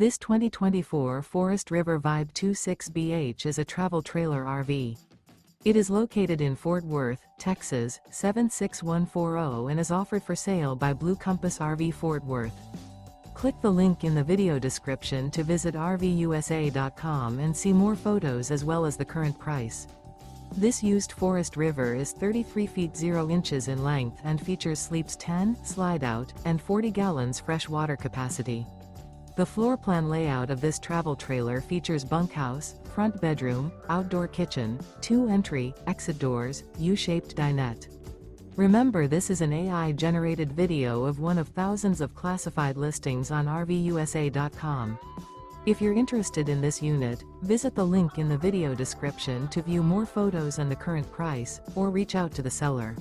This 2024 Forest River Vibe 26BH is a travel trailer RV. It is located in Fort Worth, Texas, 76140 and is offered for sale by Blue Compass RV Fort Worth. Click the link in the video description to visit RVUSA.com and see more photos as well as the current price. This used Forest River is 33 feet 0 inches in length and features sleeps 10, slide-out, and 40 gallons fresh water capacity. The floor plan layout of this travel trailer features bunkhouse, front bedroom, outdoor kitchen, 2 entry, exit doors, U-shaped dinette. Remember, this is an AI-generated video of one of thousands of classified listings on RVUSA.com. If you're interested in this unit, visit the link in the video description to view more photos and the current price, or reach out to the seller.